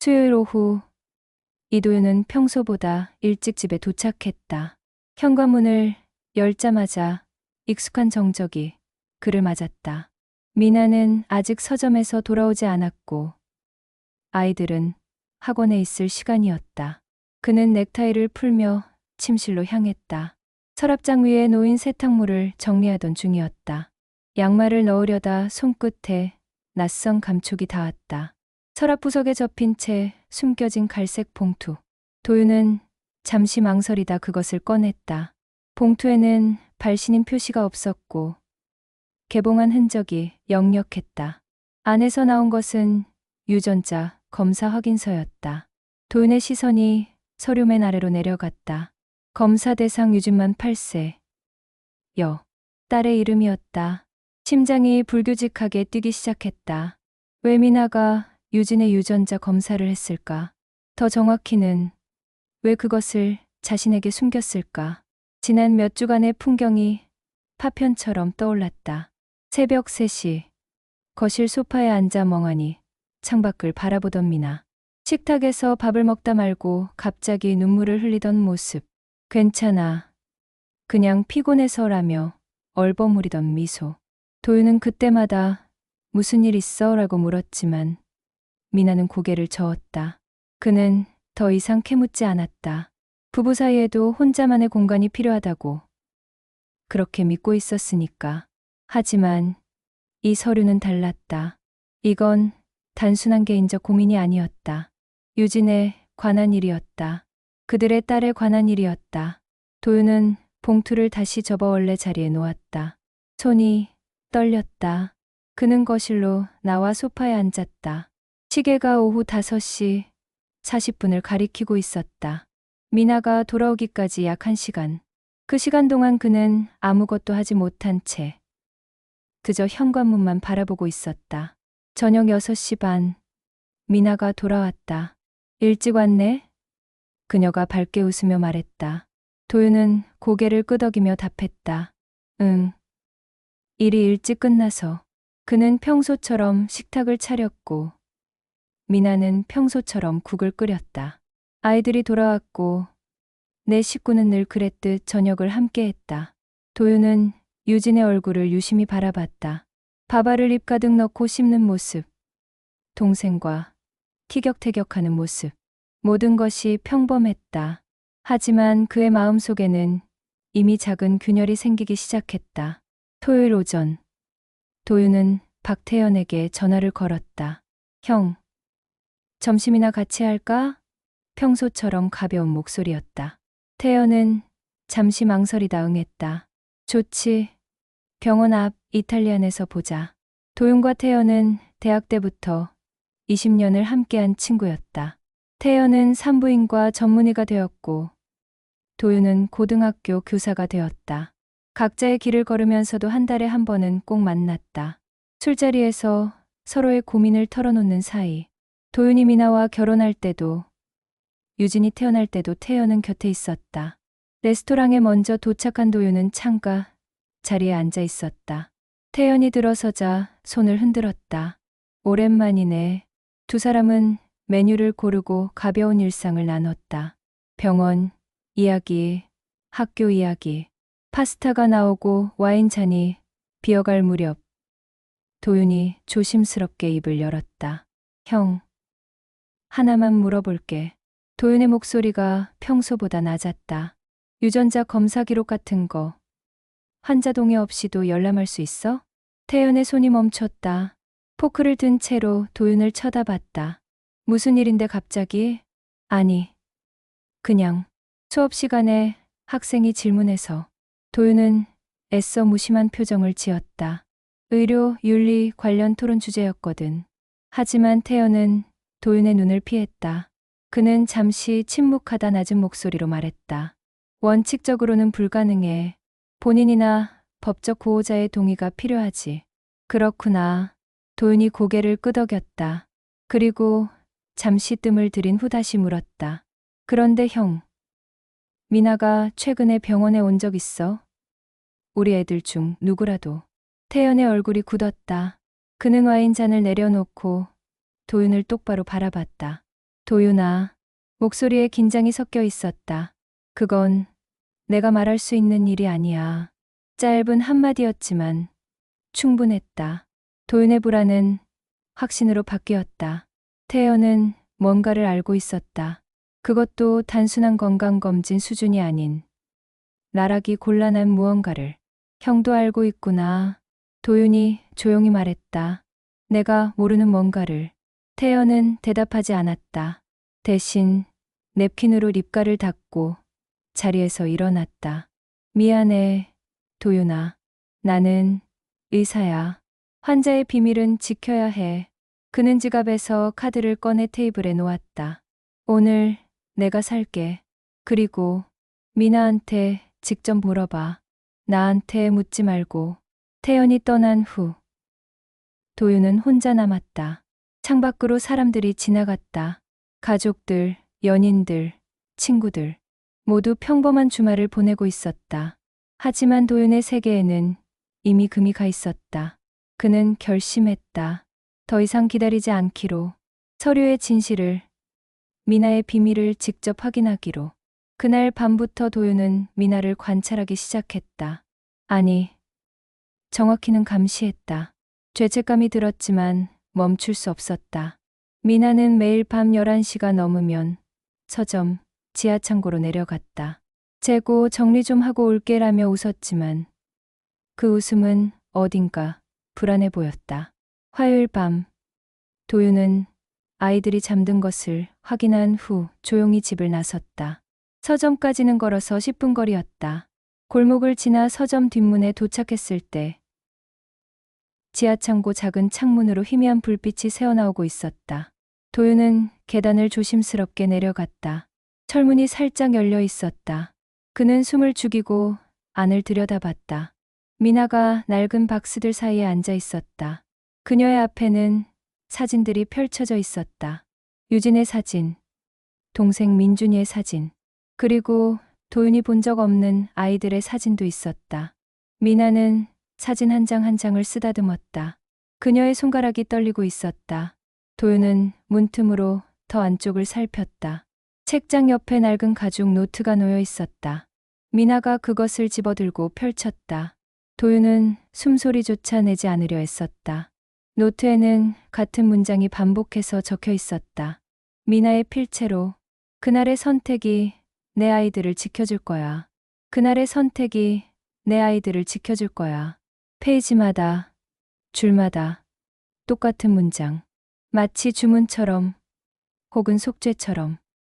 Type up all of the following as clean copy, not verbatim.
수요일 오후 이도윤은 평소보다 일찍 집에 도착했다. 현관문을 열자마자 익숙한 정적이 그를 맞았다. 미나는 아직 서점에서 돌아오지 않았고 아이들은 학원에 있을 시간이었다. 그는 넥타이를 풀며 침실로 향했다. 서랍장 위에 놓인 세탁물을 정리하던 중이었다. 양말을 넣으려다 손끝에 낯선 감촉이 닿았다. 서랍 구석에 접힌 채 숨겨진 갈색 봉투. 도윤은 잠시 망설이다 그것을 꺼냈다. 봉투에는 발신인 표시가 없었고 개봉한 흔적이 역력했다. 안에서 나온 것은 유전자 검사 확인서였다. 도윤의 시선이 서류맨 아래로 내려갔다. 검사 대상 유진만 8세. 딸의 이름이었다. 심장이 불규칙하게 뛰기 시작했다. 왜 미나가 유진의 유전자 검사를 했을까? 더 정확히는 왜 그것을 자신에게 숨겼을까? 지난 몇 주간의 풍경이 파편처럼 떠올랐다. 새벽 3시, 거실 소파에 앉아 멍하니 창밖을 바라보던 미나. 식탁에서 밥을 먹다 말고 갑자기 눈물을 흘리던 모습. 괜찮아. 그냥 피곤해서라며 얼버무리던 미소. 도윤은 그때마다 무슨 일 있어? 라고 물었지만 미나는 고개를 저었다. 그는 더 이상 캐묻지 않았다. 부부 사이에도 혼자만의 공간이 필요하다고 그렇게 믿고 있었으니까. 하지만 이 서류는 달랐다. 이건 단순한 개인적 고민이 아니었다. 유진에 관한 일이었다. 그들의 딸에 관한 일이었다. 도윤은 봉투를 다시 접어 원래 자리에 놓았다. 손이 떨렸다. 그는 거실로 나와 소파에 앉았다. 시계가 오후 5시 40분을 가리키고 있었다. 미나가 돌아오기까지 약 1시간. 그 시간 동안 그는 아무것도 하지 못한 채 그저 현관문만 바라보고 있었다. 저녁 6시 반. 미나가 돌아왔다. 일찍 왔네? 그녀가 밝게 웃으며 말했다. 도윤은 고개를 끄덕이며 답했다. 응. 일이 일찍 끝나서. 그는 평소처럼 식탁을 차렸고 미나는 평소처럼 국을 끓였다. 아이들이 돌아왔고 내 식구는 늘 그랬듯 저녁을 함께 했다. 도윤은 유진의 얼굴을 유심히 바라봤다. 밥알을 입 가득 넣고 씹는 모습. 동생과 티격태격하는 모습. 모든 것이 평범했다. 하지만 그의 마음속에는 이미 작은 균열이 생기기 시작했다. 토요일 오전. 도윤은 박태연에게 전화를 걸었다. 형, 점심이나 같이 할까? 평소처럼 가벼운 목소리였다. 태연은 잠시 망설이다 응했다. 좋지. 병원 앞 이탈리안에서 보자. 도윤과 태연은 대학 때부터 20년을 함께한 친구였다. 태연은 산부인과 전문의가 되었고 도윤은 고등학교 교사가 되었다. 각자의 길을 걸으면서도 한 달에 한 번은 꼭 만났다. 술자리에서 서로의 고민을 털어놓는 사이. 도윤이 미나와 결혼할 때도 유진이 태어날 때도 태연은 곁에 있었다. 레스토랑에 먼저 도착한 도윤은 창가 자리에 앉아 있었다. 태연이 들어서자 손을 흔들었다. 오랜만이네. 두 사람은 메뉴를 고르고 가벼운 일상을 나눴다. 병원 이야기, 학교 이야기, 파스타가 나오고 와인잔이 비어갈 무렵 도윤이 조심스럽게 입을 열었다. 형, 하나만 물어볼게. 도윤의 목소리가 평소보다 낮았다. 유전자 검사 기록 같은 거 환자 동의 없이도 열람할 수 있어? 태연의 손이 멈췄다. 포크를 든 채로 도윤을 쳐다봤다. 무슨 일인데 갑자기? 아니, 그냥 수업 시간에 학생이 질문해서. 도윤은 애써 무심한 표정을 지었다. 의료, 윤리 관련 토론 주제였거든. 하지만 태연은 도윤의 눈을 피했다. 그는 잠시 침묵하다 낮은 목소리로 말했다. 원칙적으로는 불가능해. 본인이나 법적 보호자의 동의가 필요하지. 그렇구나. 도윤이 고개를 끄덕였다. 그리고 잠시 뜸을 들인 후 다시 물었다. 그런데 형, 미나가 최근에 병원에 온 적 있어? 우리 애들 중 누구라도. 태연의 얼굴이 굳었다. 그는 와인잔을 내려놓고 도윤을 똑바로 바라봤다. 도윤아. 목소리에 긴장이 섞여 있었다. 그건 내가 말할 수 있는 일이 아니야. 짧은 한마디였지만 충분했다. 도윤의 불안은 확신으로 바뀌었다. 태연은 뭔가를 알고 있었다. 그것도 단순한 건강검진 수준이 아닌 말하기 곤란한 무언가를. 형도 알고 있구나. 도윤이 조용히 말했다. 내가 모르는 뭔가를. 태연은 대답하지 않았다. 대신 냅킨으로 립가를 닦고 자리에서 일어났다. 미안해, 도윤아. 나는 의사야. 환자의 비밀은 지켜야 해. 그는 지갑에서 카드를 꺼내 테이블에 놓았다. 오늘 내가 살게. 그리고 미나한테 직접 물어봐. 나한테 묻지 말고. 태연이 떠난 후 도윤은 혼자 남았다. 창밖으로 사람들이 지나갔다. 가족들, 연인들, 친구들 모두 평범한 주말을 보내고 있었다. 하지만 도윤의 세계에는 이미 금이 가 있었다. 그는 결심했다. 더 이상 기다리지 않기로. 서류의 진실을, 미나의 비밀을 직접 확인하기로. 그날 밤부터 도윤은 미나를 관찰하기 시작했다. 아니, 정확히는 감시했다. 죄책감이 들었지만 멈출 수 없었다. 미나는 매일 밤 11시가 넘으면 서점, 지하창고로 내려갔다. 재고 정리 좀 하고 올게라며 웃었지만 그 웃음은 어딘가 불안해 보였다. 화요일 밤, 도윤은 아이들이 잠든 것을 확인한 후 조용히 집을 나섰다. 서점까지는 걸어서 10분 거리였다. 골목을 지나 서점 뒷문에 도착했을 때 지하창고 작은 창문으로 희미한 불빛이 새어나오고 있었다. 도윤은 계단을 조심스럽게 내려갔다. 철문이 살짝 열려 있었다. 그는 숨을 죽이고 안을 들여다봤다. 미나가 낡은 박스들 사이에 앉아 있었다. 그녀의 앞에는 사진들이 펼쳐져 있었다. 유진의 사진, 동생 민준이의 사진, 그리고 도윤이 본 적 없는 아이들의 사진도 있었다. 미나는 사진 한 장 한 장을 쓰다듬었다. 그녀의 손가락이 떨리고 있었다. 도윤은 문틈으로 더 안쪽을 살폈다. 책장 옆에 낡은 가죽 노트가 놓여 있었다. 미나가 그것을 집어들고 펼쳤다. 도윤은 숨소리조차 내지 않으려 했었다. 노트에는 같은 문장이 반복해서 적혀 있었다. 미나의 필체로. 그날의 선택이 내 아이들을 지켜줄 거야. 그날의 선택이 내 아이들을 지켜줄 거야. 페이지마다, 줄마다 똑같은 문장. 마치 주문처럼 혹은 속죄처럼.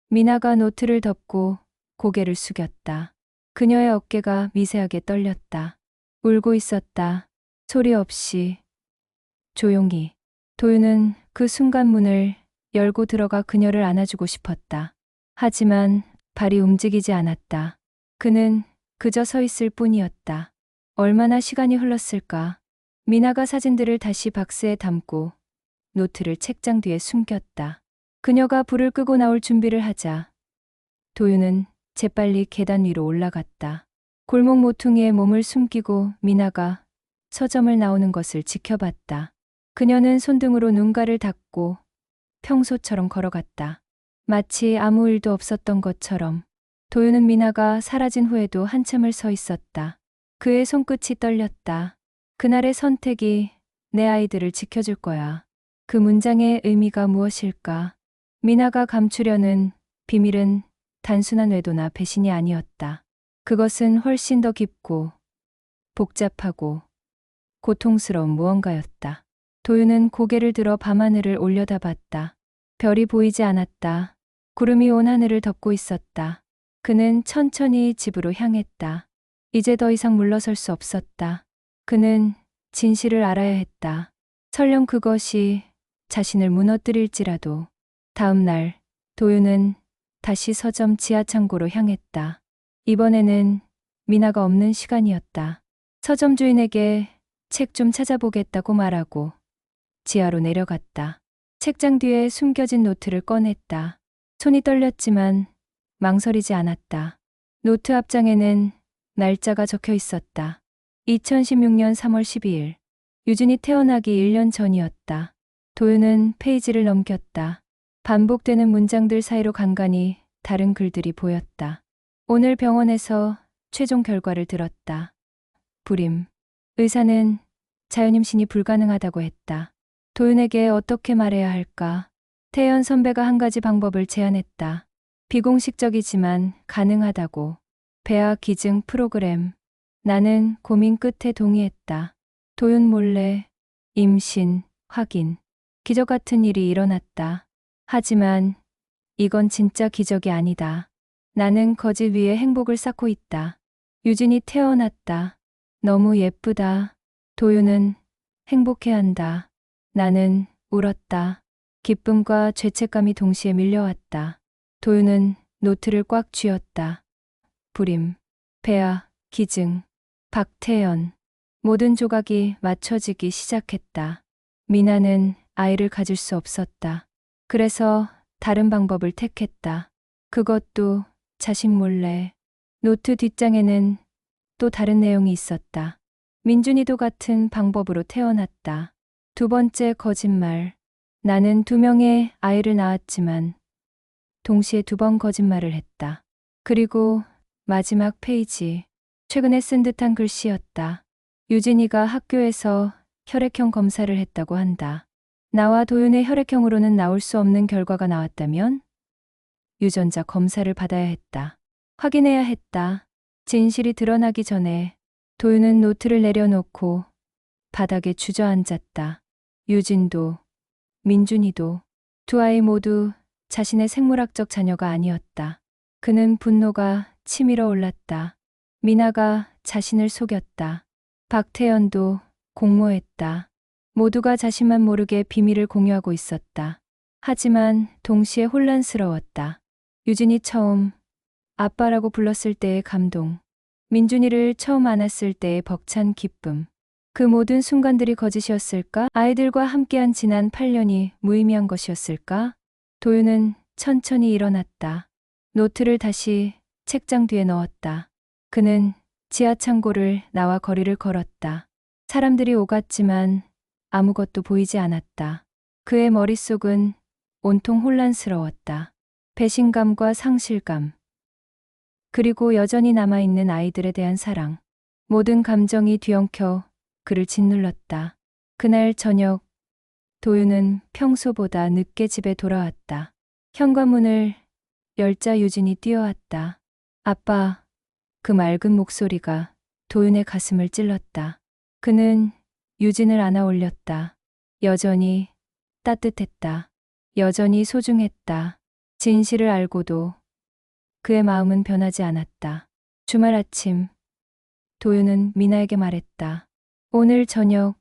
미나가 노트를 덮고 고개를 숙였다. 그녀의 어깨가 미세하게 떨렸다. 울고 있었다. 소리 없이, 조용히. 도윤은 그 순간 문을 열고 들어가 그녀를 안아주고 싶었다. 하지만 발이 움직이지 않았다. 그는 그저 서 있을 뿐이었다. 얼마나 시간이 흘렀을까. 미나가 사진들을 다시 박스에 담고 노트를 책장 뒤에 숨겼다. 그녀가 불을 끄고 나올 준비를 하자 도윤은 재빨리 계단 위로 올라갔다. 골목 모퉁이에 몸을 숨기고 미나가 서점을 나오는 것을 지켜봤다. 그녀는 손등으로 눈가를 닦고 평소처럼 걸어갔다. 마치 아무 일도 없었던 것처럼. 도윤은 미나가 사라진 후에도 한참을 서 있었다. 그의 손끝이 떨렸다. 그날의 선택이 내 아이들을 지켜줄 거야. 그 문장의 의미가 무엇일까? 미나가 감추려는 비밀은 단순한 외도나 배신이 아니었다. 그것은 훨씬 더 깊고 복잡하고 고통스러운 무언가였다. 도윤은 고개를 들어 밤하늘을 올려다봤다. 별이 보이지 않았다. 구름이 온 하늘을 덮고 있었다. 그는 천천히 집으로 향했다. 이제 더 이상 물러설 수 없었다. 그는 진실을 알아야 했다. 설령 그것이 자신을 무너뜨릴지라도. 다음 날, 도윤은 다시 서점 지하창고로 향했다. 이번에는 미나가 없는 시간이었다. 서점 주인에게 책 좀 찾아보겠다고 말하고 지하로 내려갔다. 책장 뒤에 숨겨진 노트를 꺼냈다. 손이 떨렸지만 망설이지 않았다. 노트 앞장에는 날짜가 적혀 있었다. 2016년 3월 12일. 유진이 태어나기 1년 전이었다. 도윤은 페이지를 넘겼다. 반복되는 문장들 사이로 간간히 다른 글들이 보였다. 오늘 병원에서 최종 결과를 들었다. 불임. 의사는 자연임신이 불가능하다고 했다. 도윤에게 어떻게 말해야 할까? 태연 선배가 한 가지 방법을 제안했다. 비공식적이지만 가능하다고. 배아 기증 프로그램. 나는 고민 끝에 동의했다. 도윤 몰래 임신 확인. 기적 같은 일이 일어났다. 하지만 이건 진짜 기적이 아니다. 나는 거짓 위에 행복을 쌓고 있다. 유진이 태어났다. 너무 예쁘다. 도윤은 행복해한다. 나는 울었다. 기쁨과 죄책감이 동시에 밀려왔다. 도윤은 노트를 꽉 쥐었다. 불임, 배아, 기증, 박태연. 모든 조각이 맞춰지기 시작했다. 미나는 아이를 가질 수 없었다. 그래서 다른 방법을 택했다. 그것도 자식 몰래. 노트 뒷장에는 또 다른 내용이 있었다. 민준이도 같은 방법으로 태어났다. 두 번째 거짓말. 나는 2명의 아이를 낳았지만 동시에 2번 거짓말을 했다. 그리고 마지막 페이지. 최근에 쓴 듯한 글씨였다. 유진이가 학교에서 혈액형 검사를 했다고 한다. 나와 도윤의 혈액형으로는 나올 수 없는 결과가 나왔다면 유전자 검사를 받아야 했다. 확인해야 했다. 진실이 드러나기 전에. 도윤은 노트를 내려놓고 바닥에 주저앉았다. 유진도, 민준이도, 두 아이 모두 자신의 생물학적 자녀가 아니었다. 그는 분노가 치밀어 올랐다. 미나가 자신을 속였다. 박태연도 공모했다. 모두가 자신만 모르게 비밀을 공유하고 있었다. 하지만 동시에 혼란스러웠다. 유진이 처음 아빠라고 불렀을 때의 감동, 민준이를 처음 안았을 때의 벅찬 기쁨. 그 모든 순간들이 거짓이었을까? 아이들과 함께한 지난 8년이 무의미한 것이었을까? 도윤은 천천히 일어났다. 노트를 다시 책장 뒤에 넣었다. 그는 지하창고를 나와 거리를 걸었다. 사람들이 오갔지만 아무것도 보이지 않았다. 그의 머릿속은 온통 혼란스러웠다. 배신감과 상실감. 그리고 여전히 남아있는 아이들에 대한 사랑. 모든 감정이 뒤엉켜 그를 짓눌렀다. 그날 저녁, 도윤은 평소보다 늦게 집에 돌아왔다. 현관문을 열자 유진이 뛰어왔다. 아빠. 그 맑은 목소리가 도윤의 가슴을 찔렀다. 그는 유진을 안아 올렸다. 여전히 따뜻했다. 여전히 소중했다. 진실을 알고도 그의 마음은 변하지 않았다. 주말 아침, 도윤은 미나에게 말했다. 오늘 저녁,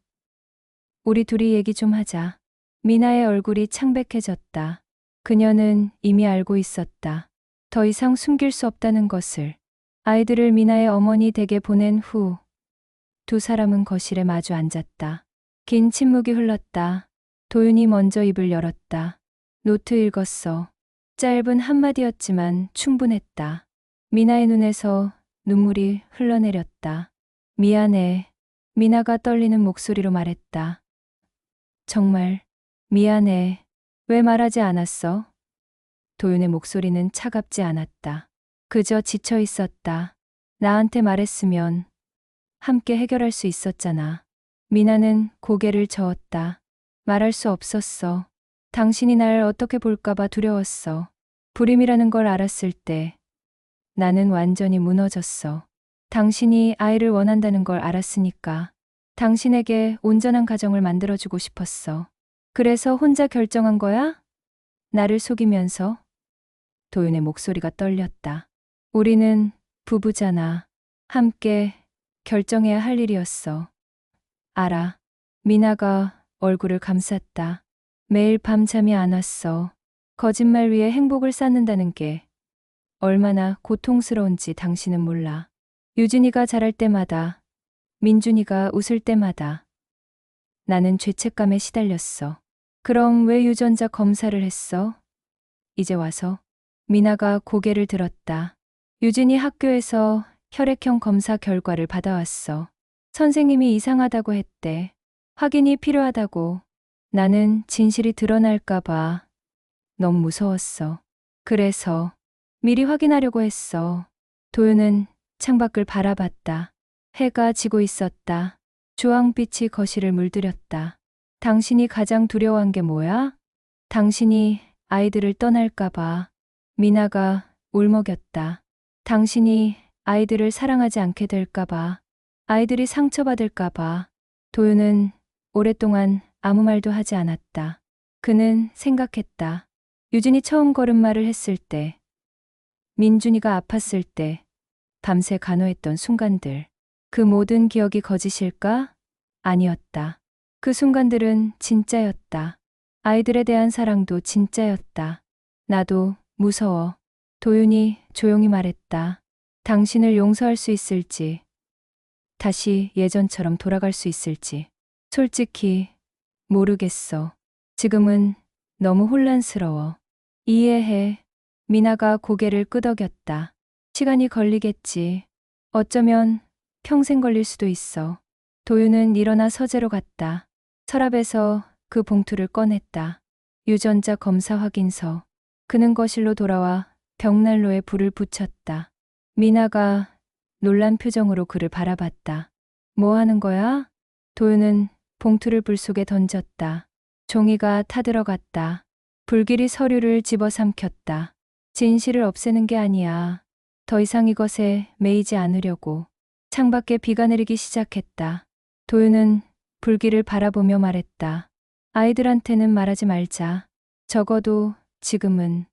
우리 둘이 얘기 좀 하자. 미나의 얼굴이 창백해졌다. 그녀는 이미 알고 있었다. 더 이상 숨길 수 없다는 것을. 아이들을 미나의 어머니 댁에 보낸 후, 두 사람은 거실에 마주 앉았다. 긴 침묵이 흘렀다. 도윤이 먼저 입을 열었다. 노트 읽었어. 짧은 한마디였지만 충분했다. 미나의 눈에서 눈물이 흘러내렸다. 미안해. 미나가 떨리는 목소리로 말했다. 정말 미안해. 왜 말하지 않았어? 도윤의 목소리는 차갑지 않았다. 그저 지쳐 있었다. 나한테 말했으면 함께 해결할 수 있었잖아. 미나는 고개를 저었다. 말할 수 없었어. 당신이 날 어떻게 볼까봐 두려웠어. 불임이라는 걸 알았을 때 나는 완전히 무너졌어. 당신이 아이를 원한다는 걸 알았으니까 당신에게 온전한 가정을 만들어주고 싶었어. 그래서 혼자 결정한 거야? 나를 속이면서? 도윤의 목소리가 떨렸다. 우리는 부부잖아. 함께 결정해야 할 일이었어. 알아. 미나가 얼굴을 감쌌다. 매일 밤 잠이 안 왔어. 거짓말 위에 행복을 쌓는다는 게 얼마나 고통스러운지 당신은 몰라. 유진이가 자랄 때마다, 민준이가 웃을 때마다 나는 죄책감에 시달렸어. 그럼 왜 유전자 검사를 했어? 이제 와서. 미나가 고개를 들었다. 유진이 학교에서 혈액형 검사 결과를 받아왔어. 선생님이 이상하다고 했대. 확인이 필요하다고. 나는 진실이 드러날까봐 너무 무서웠어. 그래서 미리 확인하려고 했어. 도윤은 창밖을 바라봤다. 해가 지고 있었다. 주황빛이 거실을 물들였다. 당신이 가장 두려워한 게 뭐야? 당신이 아이들을 떠날까봐. 미나가 울먹였다. 당신이 아이들을 사랑하지 않게 될까봐. 아이들이 상처받을까봐. 도윤은 오랫동안 아무 말도 하지 않았다. 그는 생각했다. 유진이 처음 걸음마를 했을 때, 민준이가 아팠을 때, 밤새 간호했던 순간들. 그 모든 기억이 거짓일까? 아니었다. 그 순간들은 진짜였다. 아이들에 대한 사랑도 진짜였다. 나도 무서워. 도윤이 조용히 말했다. 당신을 용서할 수 있을지, 다시 예전처럼 돌아갈 수 있을지. 솔직히 모르겠어. 지금은 너무 혼란스러워. 이해해. 미나가 고개를 끄덕였다. 시간이 걸리겠지. 어쩌면 평생 걸릴 수도 있어. 도윤은 일어나 서재로 갔다. 서랍에서 그 봉투를 꺼냈다. 유전자 검사 확인서. 그는 거실로 돌아와 벽난로에 불을 붙였다. 미나가 놀란 표정으로 그를 바라봤다. 뭐 하는 거야? 도윤은 봉투를 불 속에 던졌다. 종이가 타들어갔다. 불길이 서류를 집어삼켰다. 진실을 없애는 게 아니야. 더 이상 이것에 매이지 않으려고. 창밖에 비가 내리기 시작했다. 도윤은 불길을 바라보며 말했다. 아이들한테는 말하지 말자. 적어도 지금은.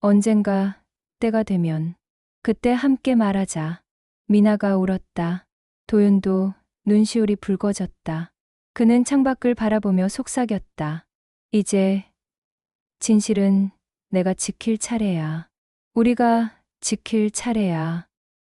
언젠가 때가 되면 그때 함께 말하자. 미나가 울었다. 도윤도 눈시울이 붉어졌다. 그는 창밖을 바라보며 속삭였다. 이제 진실은 내가 지킬 차례야. 우리가 지킬 차례야.